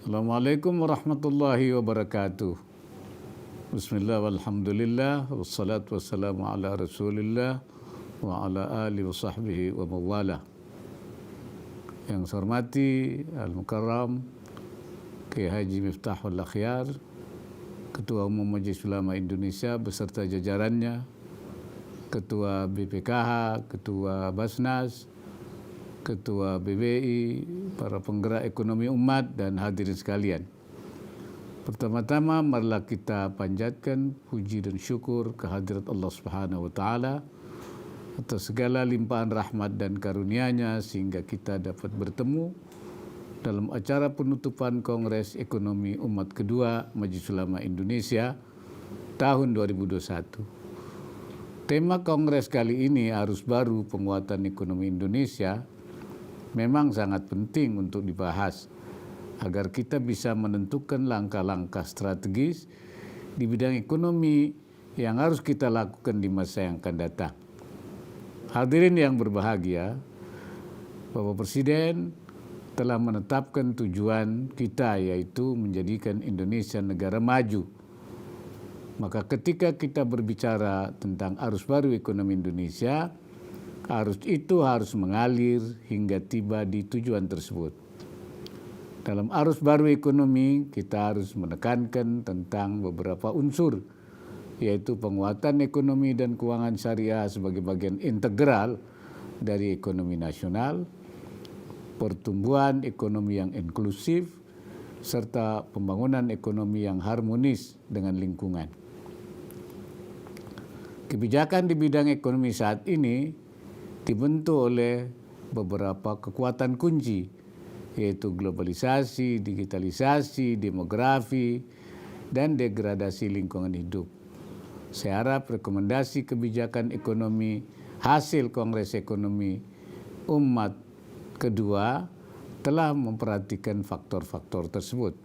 Assalamualaikum warahmatullahi wabarakatuh. Bismillah walhamdulillah wassalatu wassalamu ala rasulillah wa ala alihi wa sahbihi wa mawala. Yang saya hormati Al-Mukarram Kiai Haji Miftahul Akhyar, Ketua Umum Majelis Ulama Indonesia beserta jajarannya, Ketua BPKH, Ketua Basnas, Ketua BBI, para penggerak ekonomi umat, dan hadirin sekalian. Pertama-tama marilah kita panjatkan puji dan syukur kehadirat Allah Subhanahu wa taala atas segala limpahan rahmat dan karunia-Nya sehingga kita dapat bertemu dalam acara penutupan Kongres Ekonomi Umat Kedua Majelis Ulama Indonesia tahun 2021. Tema Kongres kali ini, Arus Baru Penguatan Ekonomi Indonesia, memang sangat penting untuk dibahas agar kita bisa menentukan langkah-langkah strategis di bidang ekonomi yang harus kita lakukan di masa yang akan datang. Hadirin yang berbahagia, Bapak Presiden telah menetapkan tujuan kita, yaitu menjadikan Indonesia negara maju. Maka ketika kita berbicara tentang arus baru ekonomi Indonesia, arus itu harus mengalir hingga tiba di tujuan tersebut. Dalam arus baru ekonomi, kita harus menekankan tentang beberapa unsur, yaitu penguatan ekonomi dan keuangan syariah sebagai bagian integral dari ekonomi nasional, pertumbuhan ekonomi yang inklusif, serta pembangunan ekonomi yang harmonis dengan lingkungan. Kebijakan di bidang ekonomi saat ini dibentuk oleh beberapa kekuatan kunci, yaitu globalisasi, digitalisasi, demografi, dan degradasi lingkungan hidup. Saya harap rekomendasi kebijakan ekonomi hasil Kongres Ekonomi Umat Kedua telah memperhatikan faktor-faktor tersebut.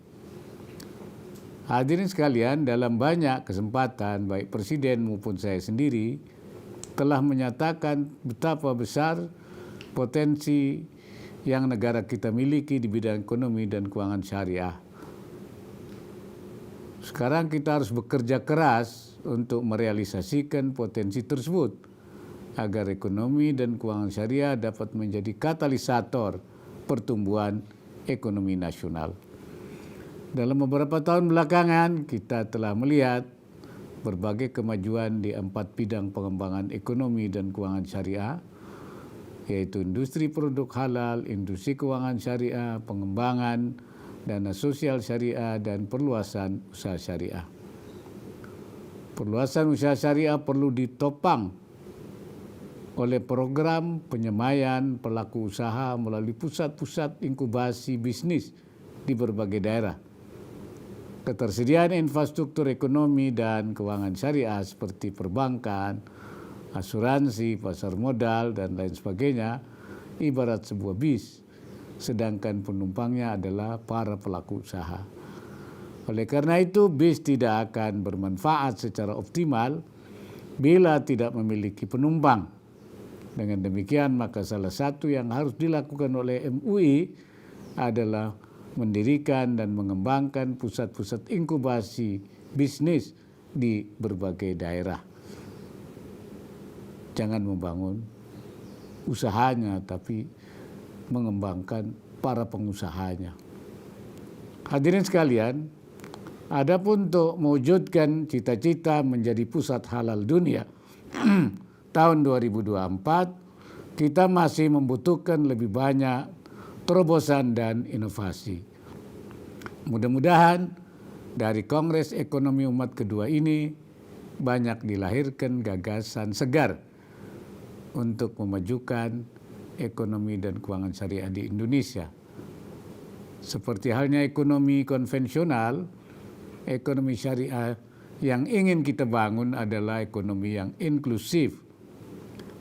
Hadirin sekalian, dalam banyak kesempatan baik Presiden maupun saya sendiri telah menyatakan betapa besar potensi yang negara kita miliki di bidang ekonomi dan keuangan syariah. Sekarang kita harus bekerja keras untuk merealisasikan potensi tersebut agar ekonomi dan keuangan syariah dapat menjadi katalisator pertumbuhan ekonomi nasional. Dalam beberapa tahun belakangan kita telah melihat berbagai kemajuan di 4 bidang pengembangan ekonomi dan keuangan syariah, yaitu industri produk halal, industri keuangan syariah, pengembangan dana sosial syariah, dan perluasan usaha syariah. Perluasan usaha syariah perlu ditopang oleh program penyemaian pelaku usaha melalui pusat-pusat inkubasi bisnis di berbagai daerah. Ketersediaan infrastruktur ekonomi dan keuangan syariah seperti perbankan, asuransi, pasar modal, dan lain sebagainya ibarat sebuah bis, sedangkan penumpangnya adalah para pelaku usaha. Oleh karena itu, bis tidak akan bermanfaat secara optimal bila tidak memiliki penumpang. Dengan demikian, maka salah satu yang harus dilakukan oleh MUI adalah mendirikan dan mengembangkan pusat-pusat inkubasi bisnis di berbagai daerah. Jangan membangun usahanya, tapi mengembangkan para pengusahanya. Hadirin sekalian, adapun untuk mewujudkan cita-cita menjadi pusat halal dunia tahun 2024, kita masih membutuhkan lebih banyak terobosan dan inovasi. Mudah-mudahan dari Kongres Ekonomi Umat Kedua ini banyak dilahirkan gagasan segar untuk memajukan ekonomi dan keuangan syariah di Indonesia. Seperti halnya ekonomi konvensional, ekonomi syariah yang ingin kita bangun adalah ekonomi yang inklusif.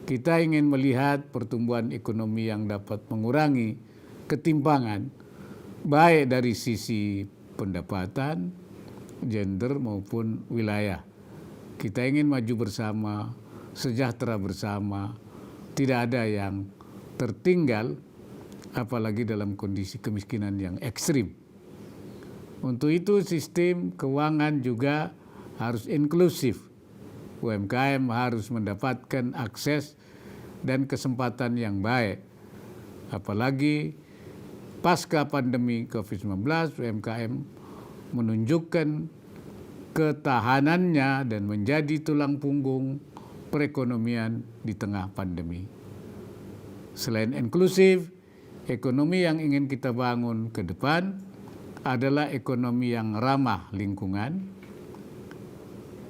Kita ingin melihat pertumbuhan ekonomi yang dapat mengurangi ketimpangan, baik dari sisi pendapatan, gender maupun wilayah. Kita ingin maju bersama, sejahtera bersama, tidak ada yang tertinggal, apalagi dalam kondisi kemiskinan yang ekstrim. Untuk itu sistem keuangan juga harus inklusif. UMKM harus mendapatkan akses dan kesempatan yang baik. Apalagi pasca pandemi COVID-19, UMKM menunjukkan ketahanannya dan menjadi tulang punggung perekonomian di tengah pandemi. Selain inklusif, ekonomi yang ingin kita bangun ke depan adalah ekonomi yang ramah lingkungan,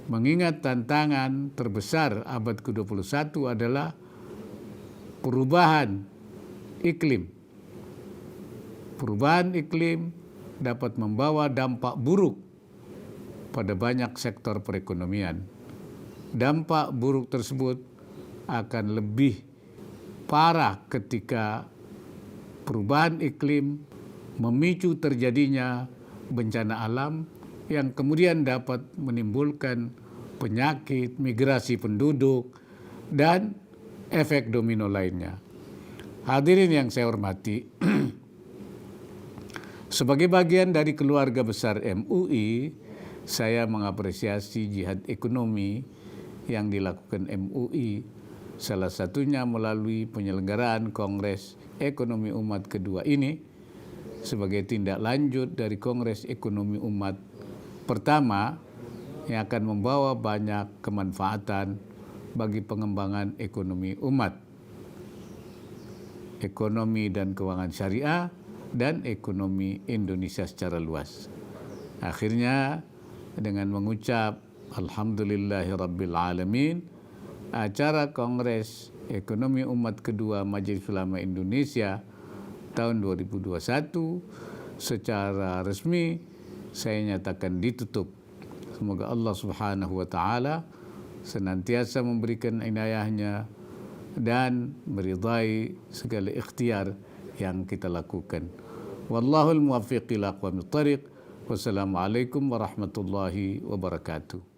mengingat tantangan terbesar abad ke-21 adalah perubahan iklim. Perubahan iklim dapat membawa dampak buruk pada banyak sektor perekonomian. Dampak buruk tersebut akan lebih parah ketika perubahan iklim memicu terjadinya bencana alam yang kemudian dapat menimbulkan penyakit, migrasi penduduk, dan efek domino lainnya. Hadirin yang saya hormati, sebagai bagian dari keluarga besar MUI, saya mengapresiasi jihad ekonomi yang dilakukan MUI, salah satunya melalui penyelenggaraan Kongres Ekonomi Umat kedua ini sebagai tindak lanjut dari Kongres Ekonomi Umat pertama yang akan membawa banyak kemanfaatan bagi pengembangan ekonomi umat, ekonomi dan keuangan syariah, dan ekonomi Indonesia secara luas. Akhirnya dengan mengucap Alhamdulillahirabbil alamin, acara Kongres Ekonomi Umat kedua Majelis Ulama Indonesia tahun 2021 secara resmi saya nyatakan ditutup. Semoga Allah Subhanahu wa taala senantiasa memberikan inayahnya dan meridai segala ikhtiar yang kita lakukan. Wallahul muwaffiq ila aqwamit thariq. Wassalamualaikum warahmatullahi wabarakatuh.